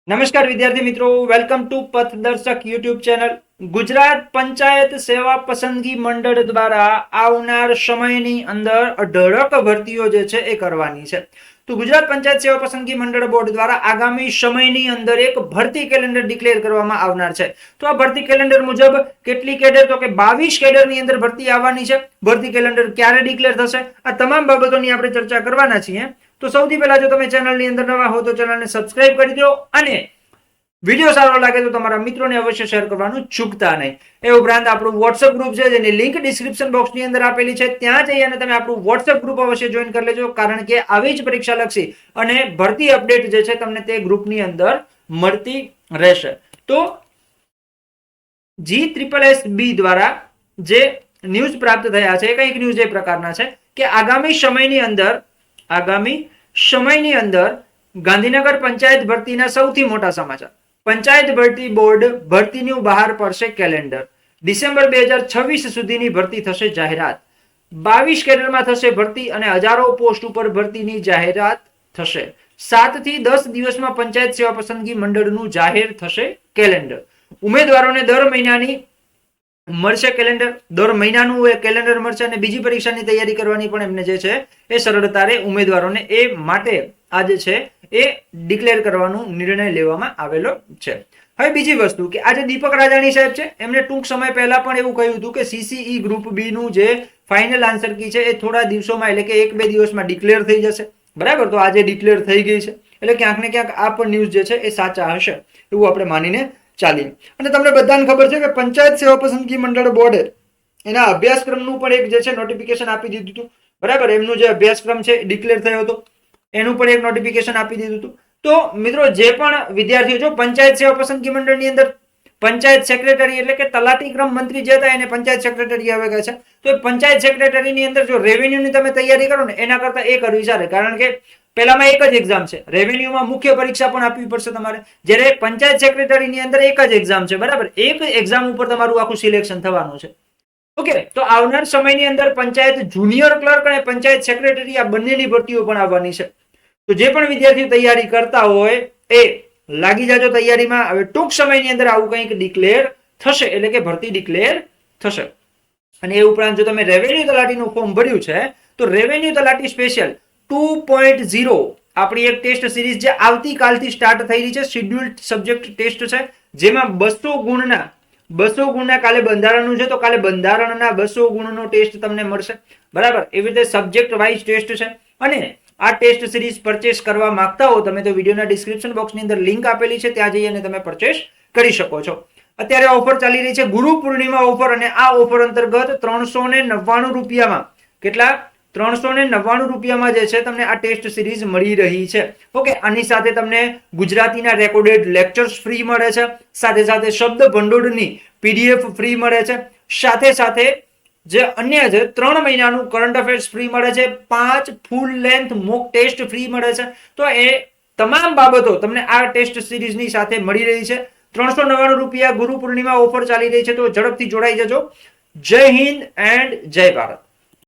નમસ્કાર વિદ્યાર્થી મિત્રો, welcome to Pathdarshak YouTube channel. Gujarat panchayat Seva Pasandgi મંડળ દ્વારા આવનાર સમયની અંદર અઢળક ભરતીઓ જે છે એ કરવાની છે. તો ગુજરાત પંચાયત સેવા પસંદગી મંડળ બોર્ડ દ્વારા આગામી સમયની અંદર એક ભરતી કેલેન્ડર ડિક્લેર કરવામાં આવનાર છે. તો આ ભરતી કેલેન્ડર મુજબ કેટલી કેડર, તો કે 22 કેડરની અંદર ભરતી આવવાની છે. ભરતી કેલેન્ડર ક્યારે ડિક્લેર થશે, આ તમામ બાબતોની આપણે ચર્ચા કરવાના છીએ. તો સૌથી પહેલા જો તમે ચેનલની અંદર નવા હો તો ચેનલને સબસ્ક્રાઇબ કરી દો અને વિડીયો સારો લાગે તો તમારા મિત્રોને અવશ્ય શેર કરવાનું ચૂકતા નહીં. એ ઉપરાંત આપણું વોટ્સએપ ગ્રુપ છે જેની લિંક ડિસ્ક્રિપ્શન બોક્સની અંદર આપેલી છે, ત્યાં જઈ અને તમે આપણું વોટ્સએપ ગ્રુપ અવશ્ય જોઈન કરી લેજો, કારણ કે આવી જ પરીક્ષા લક્ષી અને ભરતી અપડેટ જે છે તમને તે ગ્રુપની અંદર મળતી રહેશે. તો GSSB દ્વારા જે ન્યૂઝ પ્રાપ્ત થયા છે, કંઈક ન્યૂઝ એ પ્રકારના છે કે આગામી સમયની અંદર ગાંધીનગર પંચાયત ભરતીના સૌથી મોટા સમાચાર. પંચાયત ભરતી બોર્ડ ભરતીનું બહાર પડશે કેલેન્ડર. ડિસેમ્બર 2026 સુધીની ભરતી થશે જાહેરાત. 22 કેડરમાં થશે ભરતી અને હજારો પોસ્ટ ઉપર ભરતીની જાહેરાત થશે. 7 થી 10 દિવસમાં પંચાયત સેવા પસંદગી મંડળનું જાહેર થશે કેલેન્ડર. ઉમેદવારોને દર મહિનાની મળશે કેલેન્ડર, દર મહિનાનું એ કેલેન્ડર મળશે અને બીજી પરીક્ષાની તૈયારી કરવાની પણ એમને જે છે એ સરળતા રહે ઉમેદવારોને, એ માટે આ જે છે એ ડિક્લેર કરવાનો નિર્ણય લેવામાં આવેલો છે. હવે બીજી વસ્તુ કે આજે દીપક રાજાણી સાહેબ છે, એમને ટૂંક સમય પહેલા પણ એવું કહ્યું હતું કે CCE ગ્રુપ બી નું જે ફાઇનલ આન્સર કી છે એ થોડા દિવસોમાં, એટલે કે 1-2 દિવસમાં ડિક્લેર થઈ જશે. બરાબર, તો આજે ડિક્લેર થઈ ગઈ છે, એટલે ક્યાંક ને ક્યાંક આ પણ ન્યૂઝ જે છે એ સાચા હશે એવું આપણે માનીને ચાલીએ. અને તમને બધાને ખબર છે કે પંચાયત સેવા પસંદગી મંડળ બોર્ડે એના અભ્યાસક્રમનું પણ એક જે છે નોટિફિકેશન આપી દીધું હતું. બરાબર, એમનું જે અભ્યાસક્રમ છે ડિક્લેર થયો હતો એનું પણ એક નોટિફિકેશન આપી દીધું હતું. તો મિત્રો, જે પણ વિદ્યાર્થીઓ જો પંચાયત સેવા પસંદગી મંડળની અંદર પંચાયત સેક્રેટરી એટલે કે તલાટી ક્રમ મંત્રી જે હતા એને પંચાયત સેક્રેટરી આવે છે, તો એ પંચાયત સેક્રેટરીની અંદર જો રેવન્યુની તમે તૈયારી કરો ને એના કરતા એ કરવી સારી, કારણ કે પહેલામાં એક જ એક્ઝામ છે, રેવન્યુમાં મુખ્ય પરીક્ષા પણ આપવી પડશે તમારે, જ્યારે પંચાયત સેક્રેટરીની અંદર એક જ એક્ઝામ છે. બરાબર, એક એક્ઝામ ઉપર તમારું આખું સિલેક્શન થવાનું છે. ઓકે, તો આવનાર સમયની અંદર પંચાયત જુનિયર ક્લર્ક અને પંચાયત સેક્રેટરી આ બંનેની ભરતીઓ પણ આવવાની છે. તો જે પણ વિદ્યાર્થીઓ તૈયારી કરતા હોય એ લાગી જાજો તૈયારીમાં. હવે ટૂંક સમયની અંદર આવું કંઈક ડિક્લેર થશે, એટલે કે ભરતી ડિક્લેર થશે. અને એ ઉપરાંત જો તમે રેવન્યુ તલાટીનું ફોર્મ ભર્યું છે તો રેવન્યુ તલાટી સ્પેશિયલ 2.0 આપણી એક ટેસ્ટ સિરીઝ જે આવતીકાલથી સ્ટાર્ટ થઈ રહી છે, શેડ્યુલ્ડ સબ્જેક્ટ ટેસ્ટ છે, જેમાં 200 ગુણના કાલે બંધારણનું છે, તો કાલે બંધારણના 200 ગુણનો ટેસ્ટ તમને મળશે. બરાબર, એવી રીતે સબ્જેક્ટ વાઇઝ ટેસ્ટ છે. અને આ ટેસ્ટ સિરીઝ પરચેસ કરવા માંગતા હો તમે તો વિડીયોના ડિસ્ક્રિપ્શન બોક્સની અંદર લિંક આપેલી છે, ત્યાં જઈ અને તમે પરચેસ કરી શકો છો. અત્યારે ઓફર ચાલી રહી છે, ગુરુ પૂર્ણિમા ઓફર, અને આ ઓફર અંતર્ગત 399 રૂપિયામાં, કેટલા, 399 રૂપિયામાં જે છે તમને આ ટેસ્ટ સિરીઝ મળી રહી છે. ઓકે, આની સાથે તમને ગુજરાતીના રેકોર્ડેડ લેક્ચર્સ ફ્રી મળે છે, સાથે સાથે શબ્દ ભંડોળની PDF ફ્રી મળે છે, સાથે સાથે જે અન્ય છે 3 મહિનાનું કરંટ અફેર્સ ફ્રી મળે છે, 5 ફૂલ લેન્થ મોક ટેસ્ટ ફ્રી મળે છે. તો એ તમામ બાબતો તમને આ ટેસ્ટ સિરીઝની સાથે મળી રહી છે. 399 રૂપિયા ગુરુ પૂર્ણિમા ઓફર ચાલી રહી છે, તો ઝડપથી જોડાઈ જજો. જય હિન્દ એન્ડ જય ભારત.